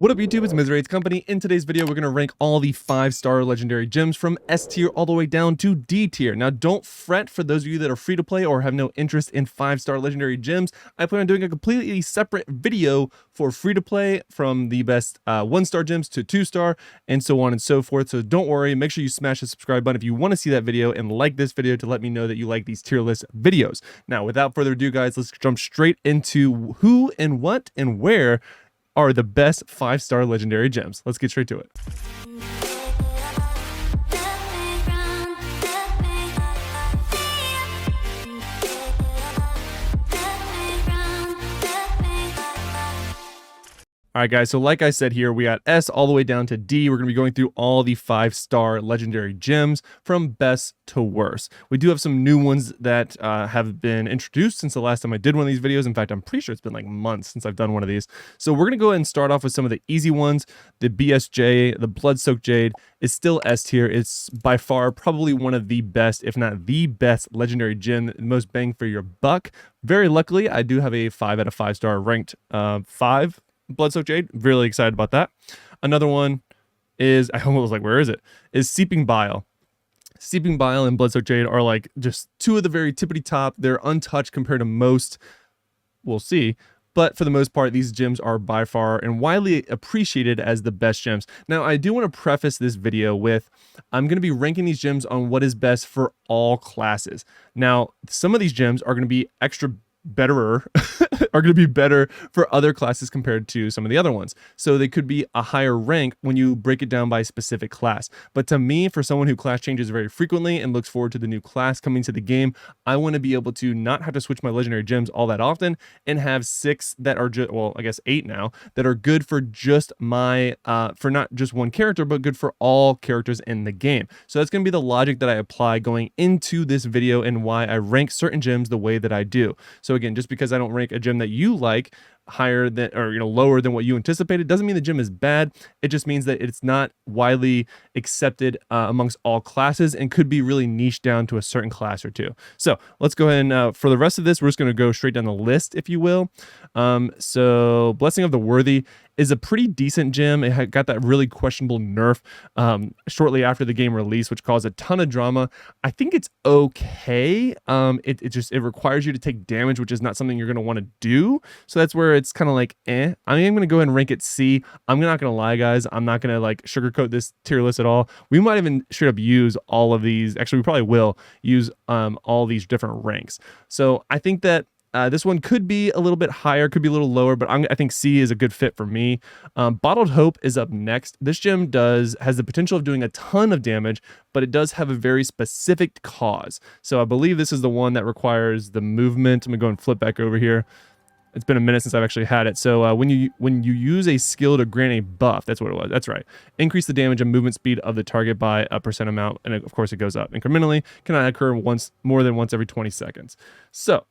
What up YouTube, it's Misery Company. In today's video, we're going to rank all the 5-star legendary gems from S tier all the way down to D tier. Now don't fret for those of you that are free to play or have no interest in 5-star legendary gems. I plan on doing a completely separate video for free to play from the best 1-star gems to 2-star and so on and so forth. So don't worry, make sure you smash the subscribe button if you want to see that video and like this video to let me know that you like these tier list videos. Now without further ado guys, let's jump straight into who and what and where are the best 5-star legendary gems. Let's get straight to it. All right, guys, so like I said here, we got S all the way down to D. We're going to be going through all the 5-star legendary gems from best to worst. We do have some new ones that have been introduced since the last time I did one of these videos. In fact, I'm pretty sure it's been like months since I've done one of these. So we're going to go ahead and start off with some of the easy ones. The BSJ, the Blood-Soaked Jade, is still S tier. It's by far probably one of the best, if not the best legendary gem, the most bang for your buck. Very luckily, I do have a 5 out of 5-star ranked 5 Blood-Soaked Jade. Really excited about that. Another one is, I almost was like, where is it? Is Seeping Bile. Seeping Bile and Blood-Soaked Jade are like just two of the very tippity top. They're untouched compared to most. We'll see. But for the most part, these gems are by far and widely appreciated as the best gems. Now, I do want to preface this video with, I'm going to be ranking these gems on what is best for all classes. Now, some of these gems are going to be better for other classes compared to some of the other ones. So they could be a higher rank when you break it down by a specific class. But to me, for someone who class changes very frequently and looks forward to the new class coming to the game, I want to be able to not have to switch my legendary gems all that often and have 6 that are just, well, I guess 8 now, that are good for just my, for not just one character, but good for all characters in the game. So that's going to be the logic that I apply going into this video and why I rank certain gems the way that I do. So again, just because I don't rank a gem that you like higher than, or lower than what you anticipated, doesn't mean the gem is bad. It just means that it's not widely accepted amongst all classes and could be really niche down to a certain class or two. So let's go ahead and for the rest of this, we're just going to go straight down the list, if you will. So Blessing of the Worthy is a pretty decent gem. It got that really questionable nerf shortly after the game release, which caused a ton of drama. I think it's okay. It requires you to take damage, which is not something you're going to want to do. So that's where it's kind of like, I am going to go ahead and rank it C. I'm not going to lie, guys. I'm not going to like sugarcoat this tier list at all. We might even straight up use all of these. Actually, we probably will use all these different ranks. So I think that this one could be a little bit higher, could be a little lower, but I think C is a good fit for me. Bottled Hope is up next. This gem has the potential of doing a ton of damage, but it does have a very specific cause. So I believe this is the one that requires the movement. I'm gonna go and flip back over here. It's been a minute since I've actually had it. So when you use a skill to grant a buff, that's what it was. That's right. Increase the damage and movement speed of the target by a % amount, and of course it goes up incrementally. Cannot occur more than once every 20 seconds. So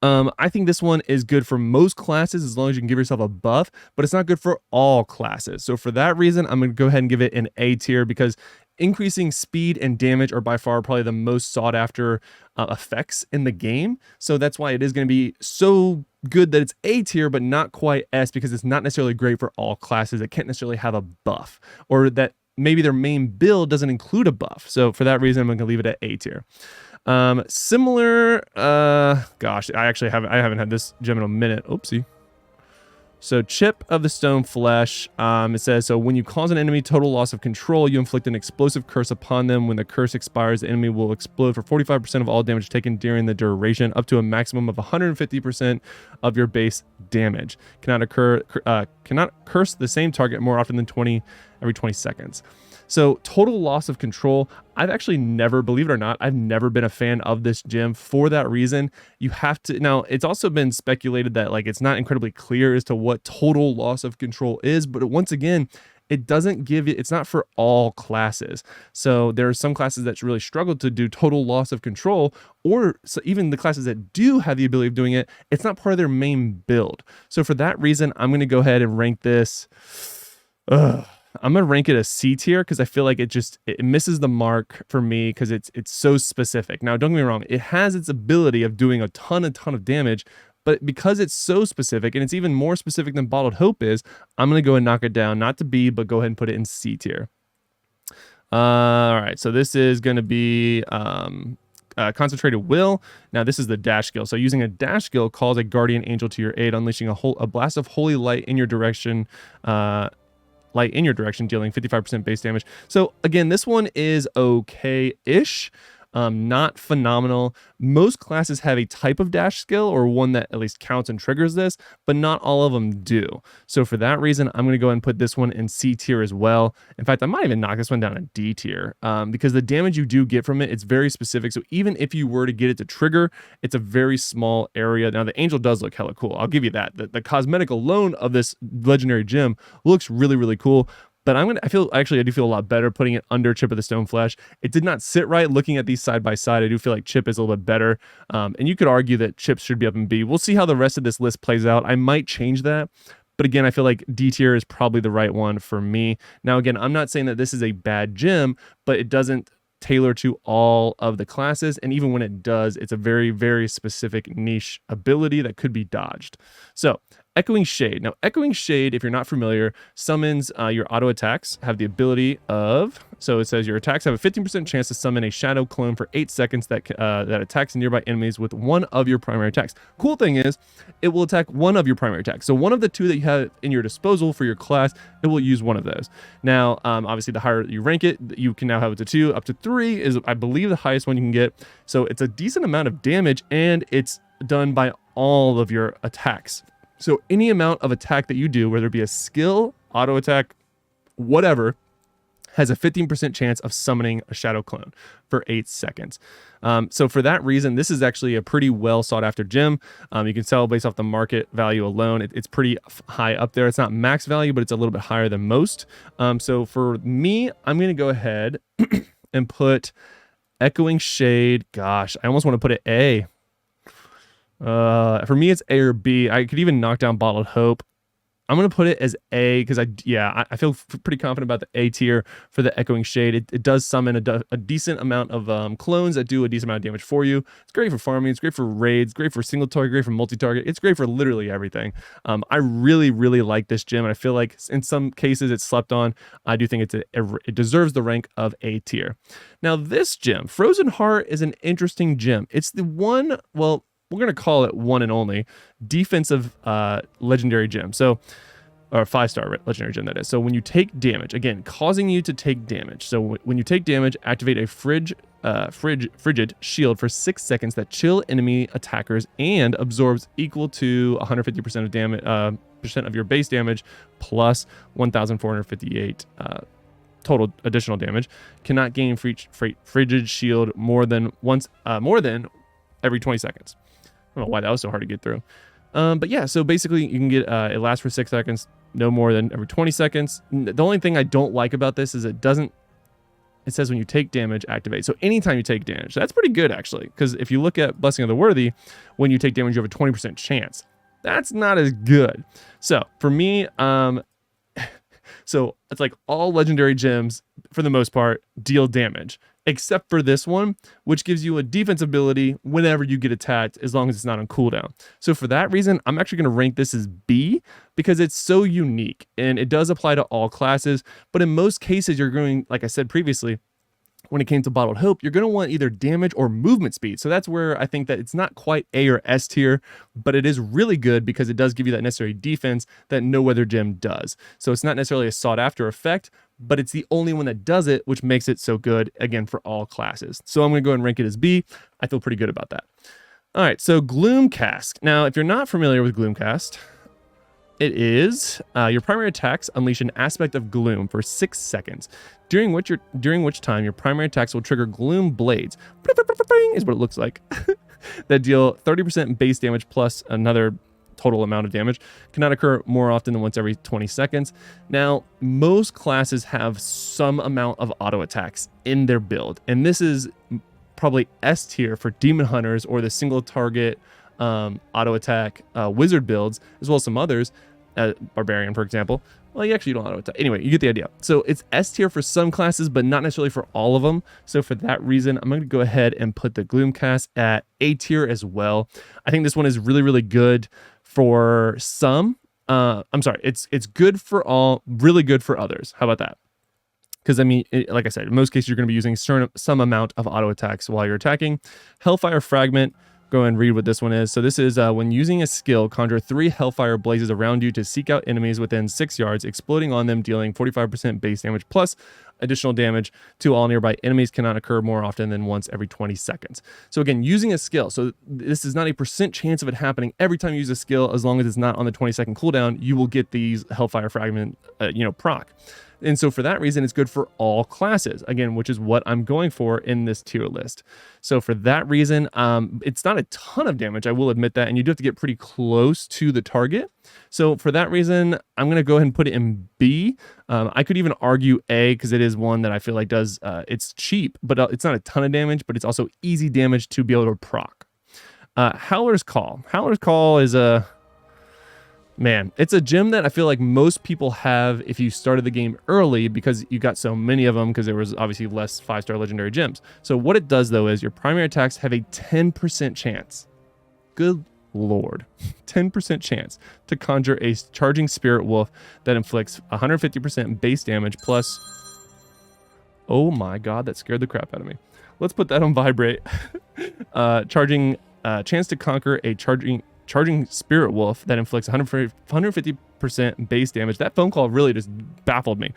I think this one is good for most classes as long as you can give yourself a buff, but it's not good for all classes. So for that reason, I'm going to go ahead and give it an A tier because increasing speed and damage are by far probably the most sought after effects in the game. So that's why it is going to be so good that it's A tier, but not quite S, because it's not necessarily great for all classes. It can't necessarily have a buff, or that maybe their main build doesn't include a buff. So for that reason, I'm going to leave it at A tier. Similar, gosh, I haven't had this gem in a minute. Oopsie. So Chip of the Stone Flesh, it says, so when you cause an enemy total loss of control, you inflict an explosive curse upon them. When the curse expires, the enemy will explode for 45% of all damage taken during the duration, up to a maximum of 150% of your base damage. Cannot curse the same target more often than every 20 seconds. So total loss of control, I've actually never, believe it or not, I've never been a fan of this gem for that reason. You have to, now it's also been speculated that like it's not incredibly clear as to what total loss of control is, but once again, it doesn't give it, it's not for all classes. So there are some classes that really struggle to do total loss of control, or so even the classes that do have the ability of doing it, it's not part of their main build. So for that reason, I'm going to go ahead and rank this. I'm gonna rank it a C tier because I feel like it misses the mark for me because it's so specific. Now, don't get me wrong, it has its ability of doing a ton of damage, but because it's so specific, and it's even more specific than Bottled Hope is, I'm going to go and knock it down, not to B, but go ahead and put it in C tier. All right, so this is going to be Concentrated Will. Now this is the dash skill. So using a dash skill, calls a guardian angel to your aid, unleashing a blast of holy light in your direction. Dealing 55% base damage. So again, this one is okay-ish. Not phenomenal. Most classes have a type of dash skill or one that at least counts and triggers this, but not all of them do. So for that reason, I'm going to go ahead and put this one in C tier as well. In fact, I might even knock this one down to D tier because the damage you do get from it, it's very specific. So even if you were to get it to trigger, it's a very small area. Now the angel does look hella cool. I'll give you that. The cosmetic alone of this legendary gem looks really, really cool. But I do feel a lot better putting it under Chip of the Stone Flesh. It did not sit right looking at these side by side. I do feel like Chip is a little bit better. And you could argue that Chip should be up in B. We'll see how the rest of this list plays out. I might change that. But again, I feel like D tier is probably the right one for me. Now, again, I'm not saying that this is a bad gem, but it doesn't tailor to all of the classes. And even when it does, it's a very, very specific niche ability that could be dodged. So Echoing Shade. Now, Echoing Shade, if you're not familiar, summons your auto attacks, have the ability of, so it says your attacks have a 15% chance to summon a shadow clone for 8 seconds that attacks nearby enemies with one of your primary attacks. Cool thing is, it will attack one of your primary attacks. So one of the two that you have in your disposal for your class, it will use one of those. Now, obviously, the higher you rank it, you can now have it to 2. Up to 3 is, I believe, the highest one you can get. So it's a decent amount of damage, and it's done by all of your attacks. So any amount of attack that you do, whether it be a skill, auto attack, whatever, has a 15% chance of summoning a shadow clone for 8 seconds. So for that reason, this is actually a pretty well sought after gem. You can tell based off the market value alone, it's pretty high up there. It's not max value, but it's a little bit higher than most. So for me, I'm going to go ahead and put Echoing Shade. Gosh, I almost want to put it A. For me, it's A or B. I could even knock down Bottled Hope. I'm going to put it as A because I feel pretty confident about the A tier for the Echoing Shade. It does summon a decent amount of clones that do a decent amount of damage for you. It's great for farming. It's great for raids. Great for single target. Great for multi-target. It's great for literally everything. I really, really like this gem, and I feel like in some cases it's slept on. I do think it deserves the rank of A tier. Now this gem, Frozen Heart, is an interesting gem. It's the one, well, we're going to call it one and only defensive legendary gem. So, or 5-star legendary gem, that is. So when you take damage, again, causing you to take damage. So when you take damage, activate a frigid shield for 6 seconds that chill enemy attackers and absorbs equal to 150% of damage, percent of your base damage plus 1,458 total additional damage. Cannot gain frigid shield more than every 20 seconds. I don't know why that was so hard to get through. But yeah, so basically you can get, it lasts for 6 seconds, no more than every 20 seconds. The only thing I don't like about this is it says when you take damage, activate. So anytime you take damage, that's pretty good actually. Because if you look at Blessing of the Worthy, when you take damage, you have a 20% chance. That's not as good. So for me, so it's like all legendary gems, for the most part, deal damage. Except for this one, which gives you a defense ability whenever you get attacked, as long as it's not on cooldown. So for that reason, I'm actually going to rank this as B, because it's so unique, and it does apply to all classes, but in most cases, you're going, like I said previously, when it came to Bottled Hope, you're going to want either damage or movement speed. So that's where I think that it's not quite A or S tier, but it is really good because it does give you that necessary defense that no other gem does. So it's not necessarily a sought after effect, but it's the only one that does it, which makes it so good, again, for all classes. So I'm going to go ahead and rank it as B. I feel pretty good about that. All right, so Gloomcast. Now, if you're not familiar with Gloomcast, it is your primary attacks unleash an aspect of gloom for 6 seconds, during which time your primary attacks will trigger gloom blades. Is what it looks like. That deal 30% base damage plus another total amount of damage. Cannot occur more often than once every 20 seconds. Now, most classes have some amount of auto attacks in their build, and this is probably S tier for Demon Hunters or the single target auto attack wizard builds, as well as some others, Barbarian, for example. Well, you actually don't auto attack. Anyway, you get the idea. So it's S tier for some classes, but not necessarily for all of them. So for that reason, I'm going to go ahead and put the Gloomcast at A tier as well. I think this one is really, really good for some. I'm sorry, it's good for all, really good for others. How about that? Because, I mean, like I said, in most cases, you're going to be using some amount of auto attacks while you're attacking. Hellfire Fragment. Go and read what this one is. So this is when using a skill, conjure 3 hellfire blazes around you to seek out enemies within 6 yards, exploding on them, dealing 45% base damage plus additional damage to all nearby enemies. Cannot occur more often than once every 20 seconds. So again, using a skill. So this is not a % chance of it happening every time you use a skill. As long as it's not on the 20-second cooldown, you will get these hellfire fragment, proc. And so for that reason, it's good for all classes, again, which is what I'm going for in this tier list. So for that reason, it's not a ton of damage, I will admit that, and you do have to get pretty close to the target. So for that reason, I'm going to go ahead and put it in B. I could even argue A, because it is one that I feel like does, it's cheap, but it's not a ton of damage, but it's also easy damage to be able to proc. Howler's Call. Howler's Call is a... Man, it's a gem that I feel like most people have if you started the game early because you got so many of them because there was obviously less 5-star legendary gems. So what it does though is your primary attacks have a 10% chance. Good Lord. 10% chance to conjure a charging spirit wolf that inflicts 150% base damage plus... Oh my god, that scared the crap out of me. Let's put that on vibrate. Charging chance to conquer a charging spirit wolf that inflicts 150% base damage. That phone call really just baffled me.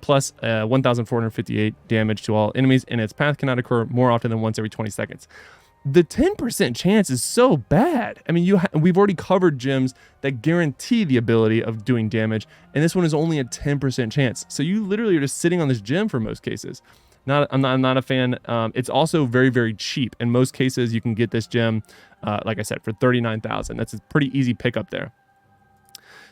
Plus 1,458 damage to all enemies in its path. Cannot occur more often than once every 20 seconds. The 10% chance is so bad. I mean, we've already covered gems that guarantee the ability of doing damage, and this one is only a 10% chance. So you literally are just sitting on this gem for most cases. I'm not a fan. It's also very, very cheap. In most cases, you can get this gem, like I said, for 39,000. That's a pretty easy pickup there.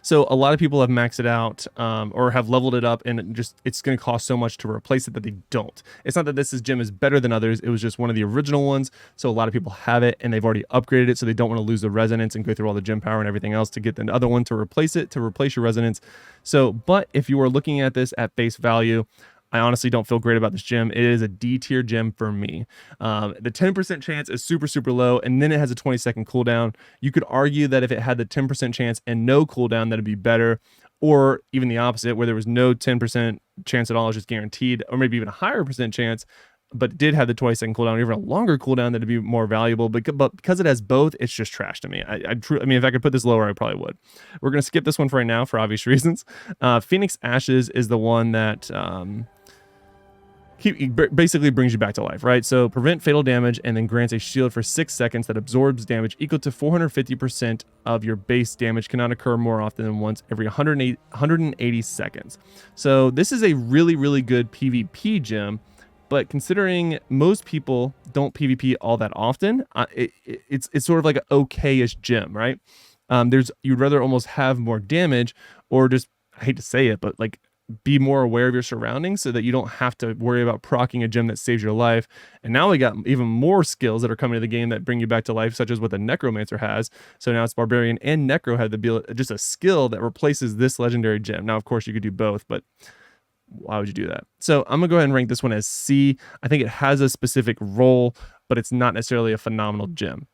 So a lot of people have maxed it out or have leveled it up, and it's going to cost so much to replace it that they don't. It's not that this gem is better than others. It was just one of the original ones. So a lot of people have it, and they've already upgraded it, so they don't want to lose the resonance and go through all the gem power and everything else to get the other one to replace it, to replace your resonance. So, but if you are looking at this at face value, I honestly don't feel great about this gem. It is a D tier gem for me. The 10% chance is super, super low, and then it has a 20-second cooldown. You could argue that if it had the 10% chance and no cooldown, that'd be better, or even the opposite, where there was no 10% chance at all, it's just guaranteed, or maybe even a higher percent chance, but it did have the 20-second cooldown, or even a longer cooldown, that'd be more valuable. But because it has both, it's just trash to me. I mean, if I could put this lower, I probably would. We're going to skip this one for right now for obvious reasons. Phoenix Ashes is the one that... basically brings you back to life, right? So prevent fatal damage and then grants a shield for 6 seconds that absorbs damage equal to 450% of your base damage. Cannot occur more often than once every 180 seconds. So this is a really, really good PvP gem, but considering most people don't PvP all that often, it's sort of like an okay-ish gem, right? You'd rather almost have more damage, or just, I hate to say it, but like be more aware of your surroundings so that you don't have to worry about proccing a gem that saves your life. And now we got even more skills that are coming to the game that bring you back to life, such as what the Necromancer has. So now it's Barbarian and Necro have just a skill that replaces this legendary gem. Now, of course, you could do both, but why would you do that? So I'm gonna go ahead and rank this one as C. I think it has a specific role, but it's not necessarily a phenomenal gem.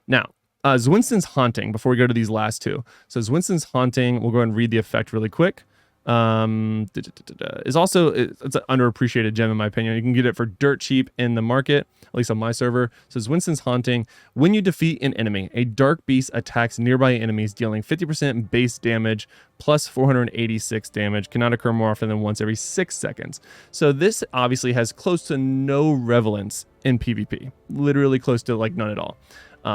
Now, Zwinston's Haunting, before we go to these last two. So Zwinston's Haunting, we'll go ahead and read the effect really quick. Is also, it's an underappreciated gem in my opinion. You can get it for dirt cheap in the market, at least on my server. So Winston's Haunting: when you defeat an enemy, a dark beast attacks nearby enemies, dealing 50% base damage plus 486 damage. Cannot occur more often than once every 6 seconds. So this obviously has close to no relevance in PvP, literally close to like none at all.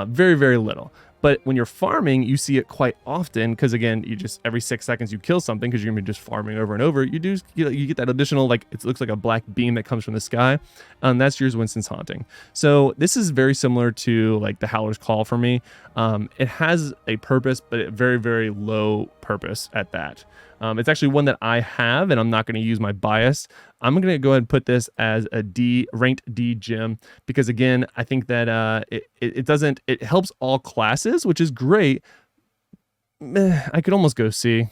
Very, very little. But when you're farming, you see it quite often because, again, you just every 6 seconds you kill something because you're going to be just farming over and over. You get that additional, like, it looks like a black beam that comes from the sky. That's your Winston's Haunting. So this is very similar to like the Howler's Call for me. It has a purpose, but a very, very low purpose at that. It's actually one that I have, and I'm not going to use my bias. I'm going to go ahead and put this as a D, ranked D gem, because again, I think that it helps all classes, which is great. I could almost go C.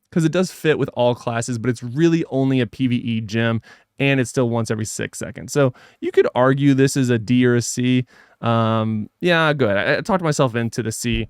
because it does fit with all classes, but it's really only a PvE gem, and it's still once every 6 seconds. So you could argue this is a D or a C. Yeah, good. I talked myself into the C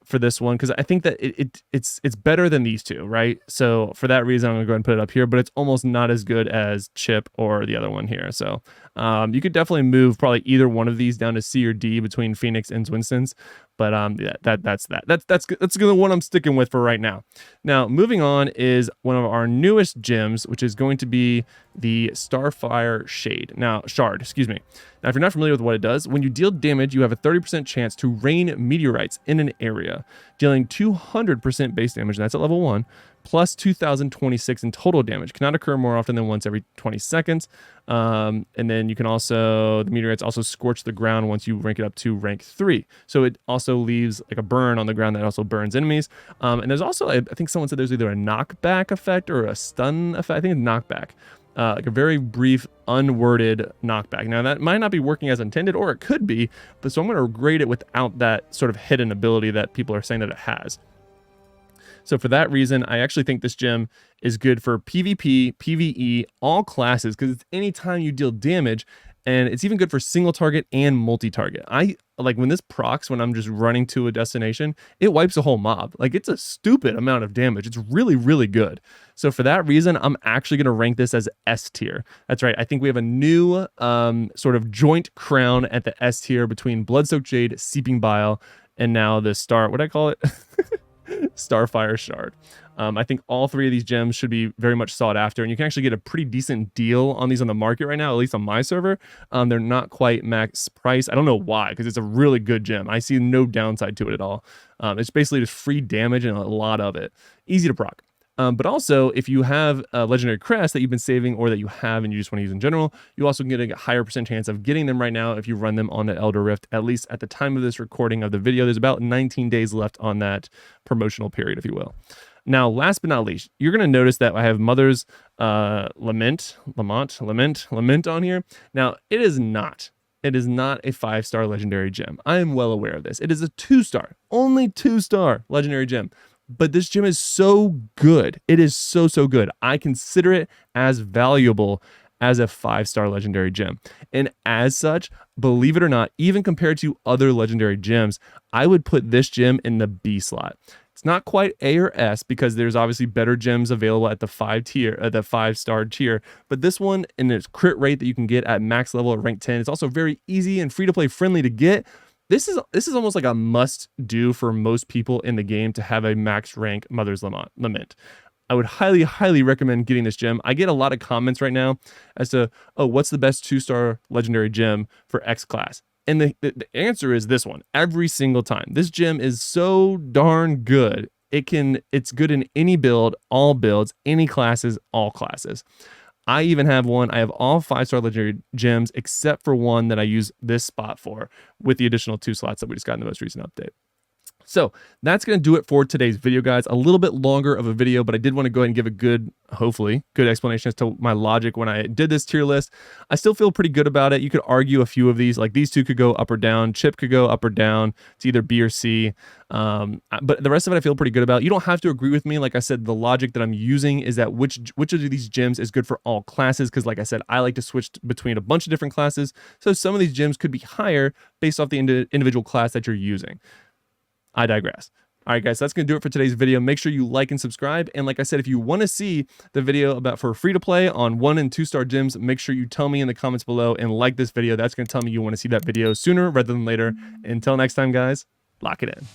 for this one because I think that it's better than these two, right? So for that reason, I'm gonna go ahead and put it up here, but it's almost not as good as Chip or the other one here. So you could definitely move probably either one of these down to C or D between Phoenix and Winston's. But yeah, that's the one I'm sticking with for right now. Now moving on is one of our newest gems, which is going to be the Starfire Shard. Excuse me. Now, if you're not familiar with what it does, when you deal damage, you have a 30% chance to rain meteorites in an area, dealing 200% base damage, and that's at level 1, plus 2,026 in total damage. Cannot occur more often than once every 20 seconds. And then you can also, the meteorites also scorch the ground once you rank it up to rank 3. So it also leaves like a burn on the ground that also burns enemies. And there's also, I think someone said there's either a knockback effect or a stun effect. I think it's knockback. Like a very brief, unworded knockback. Now, that might not be working as intended, or it could be, but so I'm going to grade it without that sort of hidden ability that people are saying that it has. So for that reason, I actually think this gem is good for PvP, PvE, all classes, because it's anytime you deal damage, and it's even good for single target and multi-target. I like when this procs, when I'm just running to a destination, it wipes a whole mob. Like, it's a stupid amount of damage. It's really, really good. So for that reason, I'm actually going to rank this as S tier. That's right. I think we have a new sort of joint crown at the S tier between Bloodsoaked Jade, Seeping Bile, and now the what do I call it? Starfire Shard. I think all three of these gems should be very much sought after, and you can actually get a pretty decent deal on these on the market right now, at least on my server. They're not quite max price. I don't know why, because it's a really good gem. I see no downside to it at all. It's basically just free damage and a lot of it. Easy to proc. But also, if you have a legendary crest that you've been saving or that you have and you just want to use in general, you also get a higher percent chance of getting them right now if you run them on the Elder Rift, at least at the time of this recording of the video. There's about 19 days left on that promotional period, if you will. Now, last but not least, you're going to notice that I have Mother's Lament on here. Now, it is not a 5-star legendary gem. I am well aware of this. It is a 2-star, only 2-star legendary gem. But this gem is so good. It is so good. I consider it as valuable as a 5-star legendary gem. And as such, believe it or not, even compared to other legendary gems, I would put this gem in the B slot. It's not quite A or S because there's obviously better gems available at the 5-star tier. But this one, in its crit rate that you can get at max level at rank 10, it's also very easy and free to play friendly to get. This is almost like a must do for most people in the game to have a max rank Mother's Lament. I would highly recommend getting this gem. I get a lot of comments right now as to, oh, what's the best 2-star legendary gem for X class? And the answer is this one every single time. This gem is so darn good. It's good in any build, all builds, any classes, all classes. I even have one. I have all 5-star legendary gems except for one that I use this spot for, with the additional 2 slots that we just got in the most recent update. So that's going to do it for today's video, guys. A little bit longer of a video, but I did want to go ahead and give a hopefully good explanation as to my logic when I did this tier list. I still feel pretty good about it. You could argue a few of these, like these two could go up or down. Chip could go up or down. It's either B or C. But the rest of it I feel pretty good about. You don't have to agree with me. Like I said, the logic that I'm using is that which of these gems is good for all classes, because like I said, I like to switch between a bunch of different classes. So some of these gems could be higher based off the individual class that you're using. I digress. All right, guys, that's going to do it for today's video. Make sure you like and subscribe. And like I said, if you want to see the video for free to play on 1- and 2-star gems, make sure you tell me in the comments below and like this video. That's going to tell me you want to see that video sooner rather than later. Until next time, guys, lock it in.